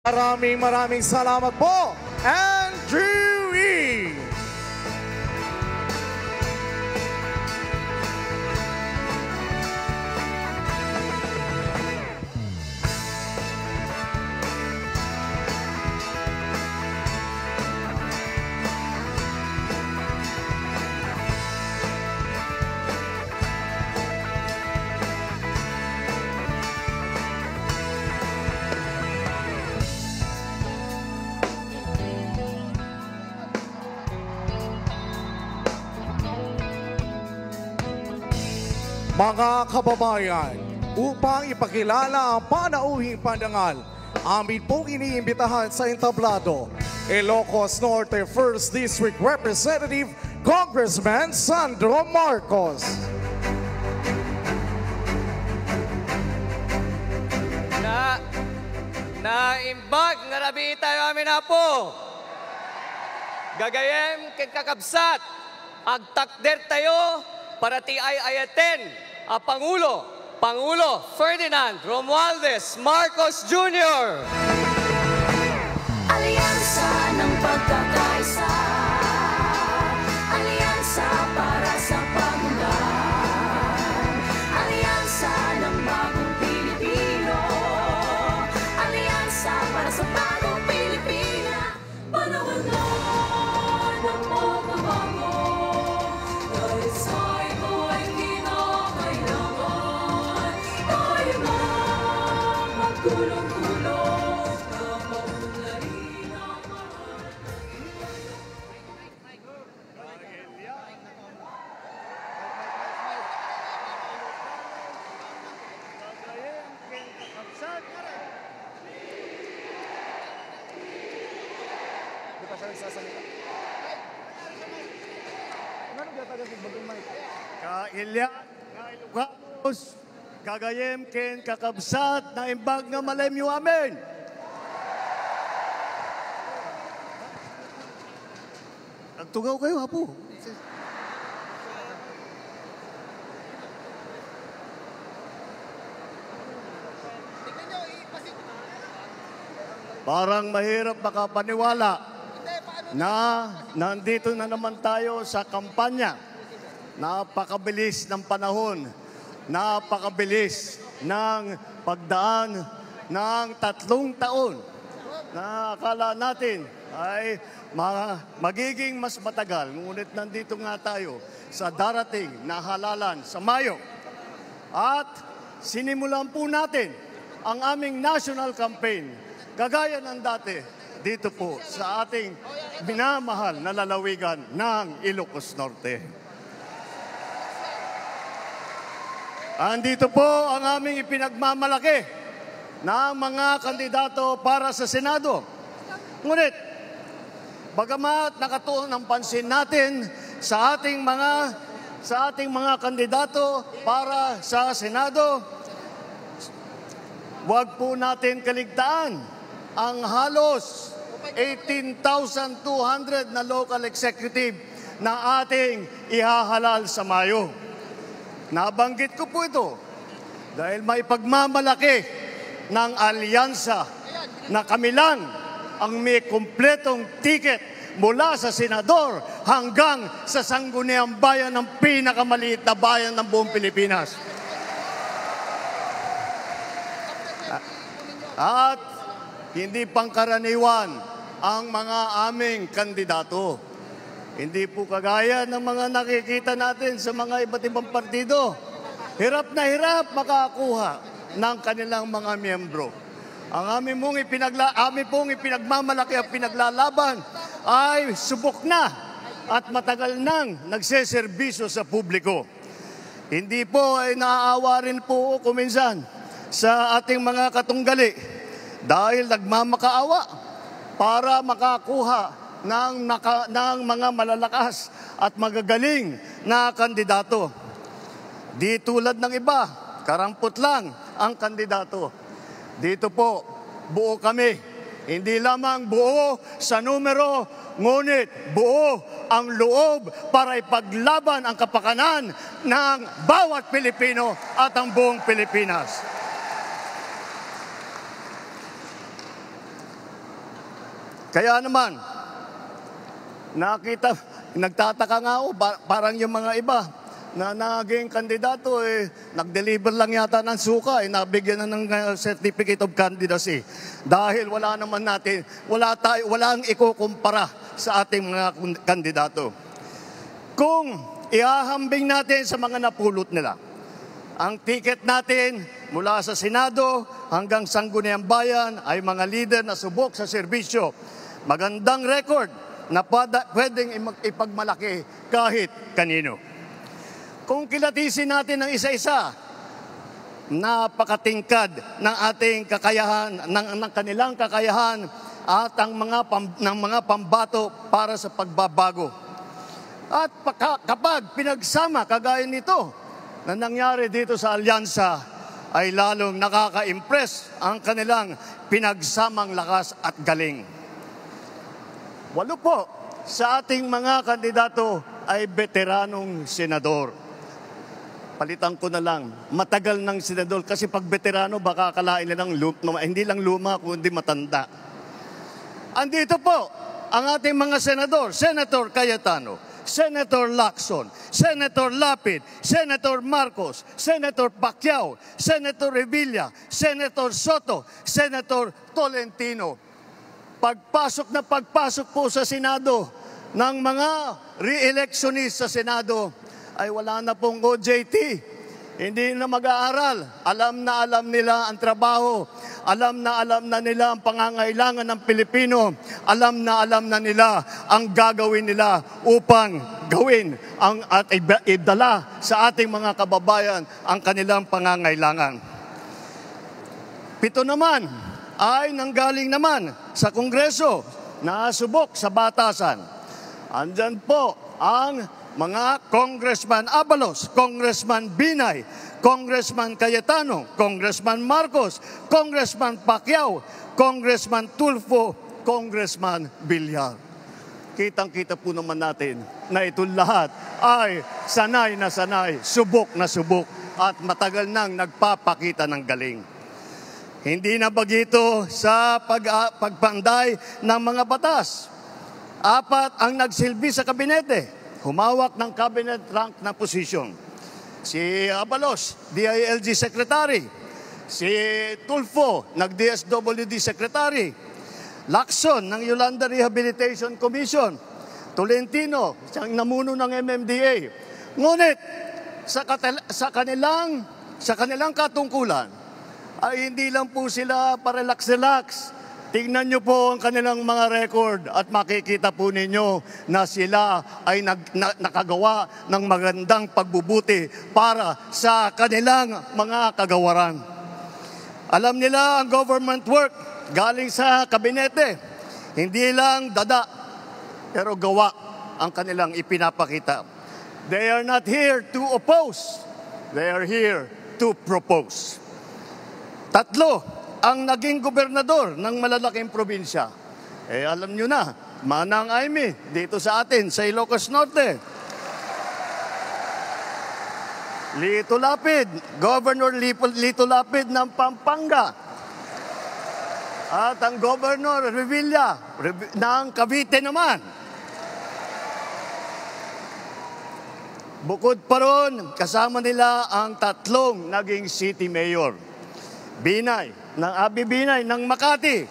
Maraming salamat po, Andrew E. Mga kababayan, upang ipakilala ang panauhing pandangal, amin pong iniimbitahan sa entablado, Ilocos Norte 1st District Representative, Congressman Sandro Marcos. Naimbag nga labi tayo amin na po. Gagayem ken kakabsat, agtakder tayo para ti ay ayaten a Pangulo Ferdinand Romualdez Marcos Jr. Alyansa ng pagkakaisa, alyansa para sa pagundan, alyansa ng bagong Pilipino, alyansa para sa bagong Pilipina, panahon na ng pagbabago, dahil sa ito ay kinakailangan, tayo na magtulong-tulong na maunlarin ang mahal. Kailya, Ilocos, kagayem ken kakabsat na imbag nga malemyo amin. Nagtugaw kayo, Apo. Parang mahirap makapaniwala na nandito na naman tayo sa kampanya. Napakabilis ng panahon, napakabilis ng pagdaan ng 3 taon na akala natin ay magiging mas matagal. Ngunit nandito nga tayo sa darating na halalan sa Mayo. At sinimulan po natin ang aming national campaign, gagaya ng dati, dito po sa ating minamahal na lalawigan ng Ilocos Norte. Andito po ang aming ipinagmamalaki ng mga kandidato para sa Senado. Ngunit, bagamat nakatuon ang pansin natin sa ating mga kandidato para sa Senado, huwag po natin kaligtaan ang halos 18,200 na local executive na ating ihahalal sa Mayo. Nabanggit ko po ito dahil may pagmamalaki ng alyansa na kami lang ang may kumpletong tiket mula sa senador hanggang sa sangguniang bayan ng pinakamaliit na bayan ng buong Pilipinas. At hindi pangkaraniwan ang mga aming kandidato. Hindi po kagaya ng mga nakikita natin sa mga iba't ibang partido. Hirap na hirap makakuha ng kanilang mga miyembro. Ang aming pong ipinagmamalaki at pinaglalaban ay subok na at matagal nang nagseserbisyo sa publiko. Hindi po ay naaawa rin po kuminsan sa ating mga katunggali dahil nagmamakaawa para makakuha ng mga malalakas at magagaling na kandidato. Di tulad ng iba, karampot lang ang kandidato. Dito po, buo kami. Hindi lamang buo sa numero, ngunit buo ang loob para ipaglaban ang kapakanan ng bawat Pilipino at ang buong Pilipinas. Kaya naman, nagtataka nga ako, parang yung mga iba na naging kandidato, nag-deliver lang yata ng suka, nabigyan na ng certificate of candidacy. Dahil wala naman natin, walang ikukumpara sa ating mga kandidato. Kung ihahambing natin sa mga napulot nila, ang ticket natin mula sa Senado hanggang Sangguniang Bayan ay mga leader na subok sa serbisyo. Magandang record na pwedeng ipagmalaki kahit kanino. Kung kilatisin natin ng isa-isa, napakatingkad ng ating kakayahan, ng kanilang kakayahan at ng mga pambato para sa pagbabago. At kapag pinagsama kagaya nito na nangyari dito sa alyansa, ay lalong nakaka-impress ang kanilang pinagsamang lakas at galing. 8 po sa ating mga kandidato ay veteranong senador. Palitan ko na lang, matagal ng senador kasi pag veterano baka akalain nilang hindi lang luma kundi matanda. Andito po ang ating mga senador, Senator Cayetano, Senator Lacson, Senator Lapid, Senator Marcos, Senator Pacquiao, Senator Revilla, Senator Soto, Senator Tolentino. Pagpasok po sa Senado ng mga re-electionist sa Senado, ay wala na pong OJT. Hindi na mag-aaral. Alam nila ang trabaho. Alam na nila ang pangangailangan ng Pilipino. Alam na nila ang gagawin nila upang gawin at idala sa ating mga kababayan ang kanilang pangangailangan. 7 naman ay nanggaling naman sa Kongreso na subok sa batasan. Andyan po ang mga Congressman Abalos, Congressman Binay, Congressman Cayetano, Congressman Marcos, Congressman Pacquiao, Congressman Tulfo, Congressman Villar. Kitang-kita po naman natin na itong lahat ay sanay na sanay, subok na subok at matagal nang nagpapakita ng galing. Hindi na bagito sa pagpanday ng mga batas. 4 ang nagsilbi sa kabinete. Humawak ng cabinet rank na posisyon. Si Abalos, DILG Secretary. Si Tulfo, nag-DSWD Secretary. Lacson, ng Yolanda Rehabilitation Commission. Tolentino, siyang namuno ng MMDA. Ngunit, sa kanilang katungkulan, ay hindi lang po sila parelax-relax. Tingnan nyo po ang kanilang mga record at makikita po ninyo na sila ay nakagawa ng magandang pagbubuti para sa kanilang mga kagawaran. Alam nila ang government work galing sa kabinete. Hindi lang dada, pero gawa ang kanilang ipinapakita. They are not here to oppose. They are here to propose. 3 ang naging gobernador ng malalaking probinsya. Alam nyo na, Manang Aimee, dito sa atin, sa Ilocos Norte. Lito Lapid, Governor Lito Lapid ng Pampanga. At ang Governor Revilla ng Cavite naman. Bukod pa ron, kasama nila ang 3 naging city mayor. Binay, ng Abi Binay ng Makati,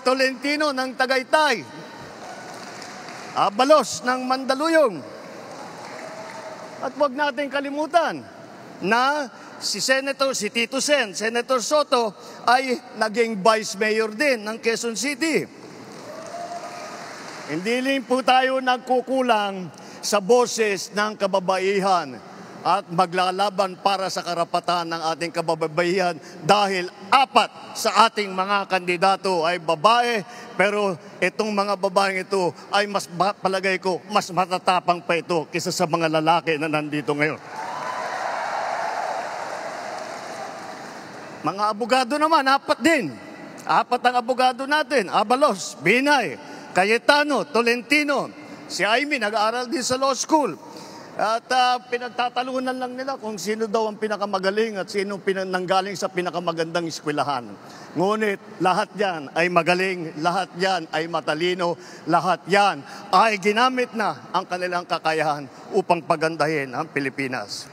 Tolentino ng Tagaytay, Abalos ng Mandaluyong. At huwag natin kalimutan na si Tito Sen, Senator Soto ay naging Vice Mayor din ng Quezon City. Hindi rin po tayo nagkukulang sa boses ng kababaihan at maglalaban para sa karapatan ng ating kababaihan dahil 4 sa ating mga kandidato ay babae, pero itong mga babaeng ito ay palagay ko mas matatapang pa ito kaysa sa mga lalaki na nandito ngayon. Mga abogado naman, 4 din. 4 ang abogado natin: Abalos, Binay, Cayetano, Tolentino. Si Aimee nag-aaral din sa law school. At pinagtatalunan lang nila kung sino daw ang pinakamagaling at sino nanggaling sa pinakamagandang eskwelahan. Ngunit lahat yan ay magaling, lahat yan ay matalino, lahat yan ay ginamit na ang kanilang kakayahan upang pagandahin ang Pilipinas.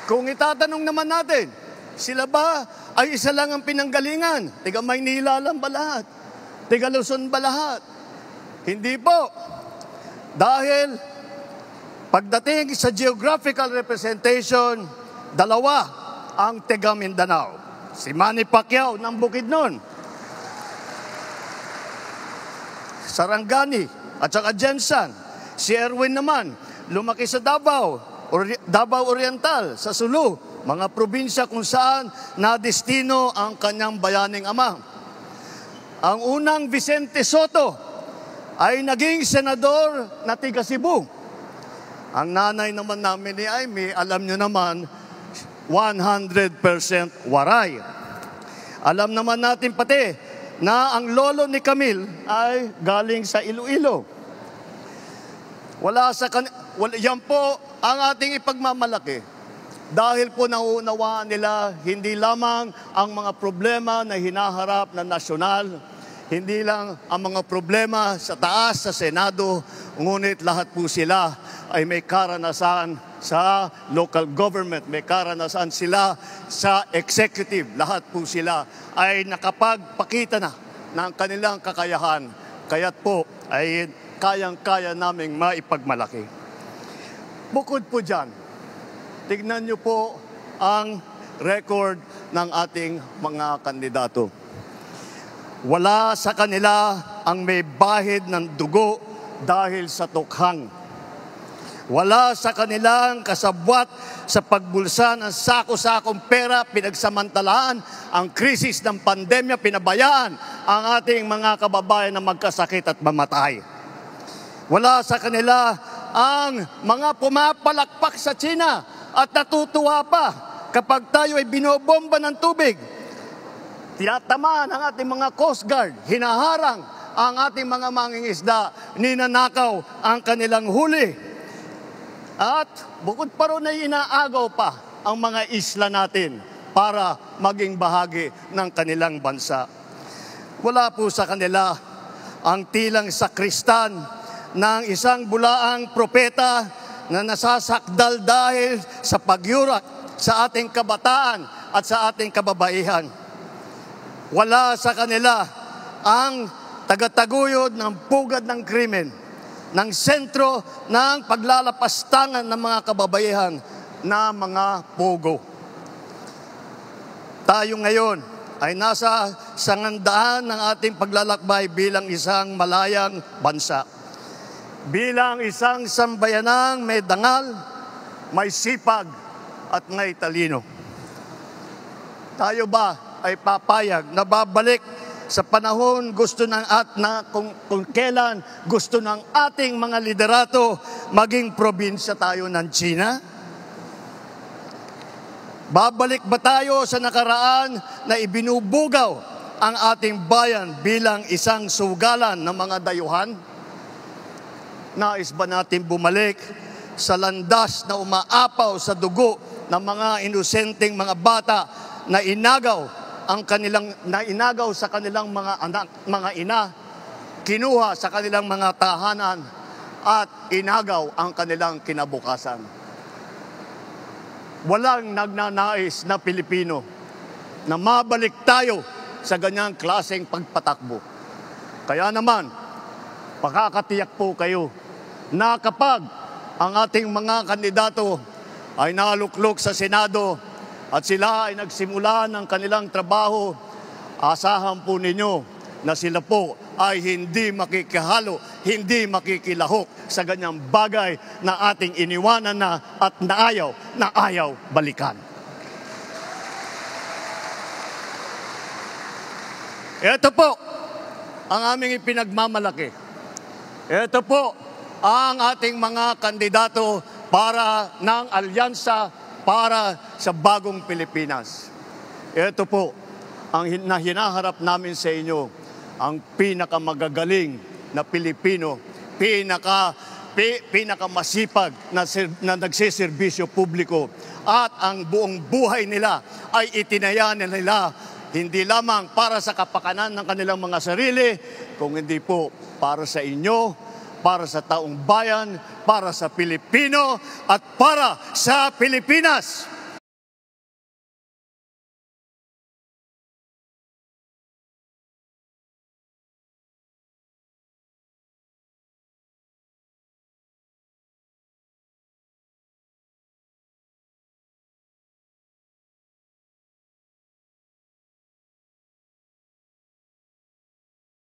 Kung itatanong naman natin, sila ba ay isa lang ang pinanggalingan? Tiga Maynila lang ba lahat? Tiga Luzon ba lahat? Hindi po. Dahil pagdating sa geographical representation, dalawa ang taga Mindanao. Si Manny Pacquiao ng Bukidnon, Sarangani at saka Jensan. Si Erwin naman, lumaki sa Davao, Davao Oriental, sa Sulu, mga probinsya kung saan nadestino ang kanyang bayaning ama. Ang unang Vicente Soto ay naging senador na tiga Cebu. Ang nanay naman namin ni Aimee, alam nyo naman, 100% waray. Alam naman natin pati na ang lolo ni Camille ay galing sa Iloilo. Yan po ang ating ipagmamalaki. Dahil po nauunawaan nila hindi lamang ang mga problema na hinaharap na nasyonal, hindi lang ang mga problema sa taas, sa Senado, ngunit lahat po sila ay may karanasan sa local government, may karanasan sila sa executive. Lahat po sila ay nakapagpakita na ng kanilang kakayahan. Kaya't po ay kayang-kaya naming maipagmalaki. Bukod po dyan, tignan niyo po ang record ng ating mga kandidato. Wala sa kanila ang may bahid ng dugo dahil sa tukhang. Wala sa kanilang kasabwat sa pagbulsa ng sako-sakong pera, pinagsamantalaan ang krisis ng pandemya, pinabayaan ang ating mga kababayan na magkasakit at mamatay. Wala sa kanila ang mga pumapalakpak sa China at natutuwa pa kapag tayo ay binobomba ng tubig. Tinatamaan ang ating mga Coast Guard, hinaharang ang ating mga mangingisda, ninanakaw ang kanilang huli. At bukod pa ron ay inaagaw pa ang mga isla natin para maging bahagi ng kanilang bansa. Wala po sa kanila ang tilang sakristan ng isang bulaang propeta na nasasakdal dahil sa pagyurak sa ating kabataan at sa ating kababaihan. Wala sa kanila ang tagataguyod ng pugad ng krimen, ng sentro ng paglalapastangan ng mga kababaihan na mga pogo. Tayo ngayon ay nasa sangandaan ng ating paglalakbay bilang isang malayang bansa. Bilang isang sambayanang may dangal, may sipag at may talino. Tayo ba ay papayag na babalik sa panahon gusto ng kung kailan gusto ng ating mga liderato maging probinsya tayo ng China? Babalik ba tayo sa nakaraan na ibinubugaw ang ating bayan bilang isang sugalan ng mga dayuhan? Nais ba natin bumalik sa landas na umaapaw sa dugo ng mga inosenteng mga bata na inagaw sa kanilang mga anak, mga ina, kinuha sa kanilang mga tahanan at inagaw ang kanilang kinabukasan? Walang nagnanais na Pilipino na mabalik tayo sa ganyang klaseng pagpatakbo. Kaya naman, pakakatiyak po kayo na kapag ang ating mga kandidato ay naluklok sa Senado at sila ay nagsimula ng kanilang trabaho, asahan po ninyo na sila po ay hindi makikihalo, hindi makikilahok sa ganyang bagay na ating iniwanan na at naayaw balikan. Ito po ang aming ipinagmamalaki. Ito po ang ating mga kandidato para ng alyansa para sa bagong Pilipinas. Ito po ang hinaharap namin sa inyo, ang pinakamagagaling na Pilipino pinakamasipag na nagsiservisyo publiko at ang buong buhay nila ay itinaya nila hindi lamang para sa kapakanan ng kanilang mga sarili, kung hindi po para sa inyo, para sa taong bayan, para sa Pilipino at para sa Pilipinas.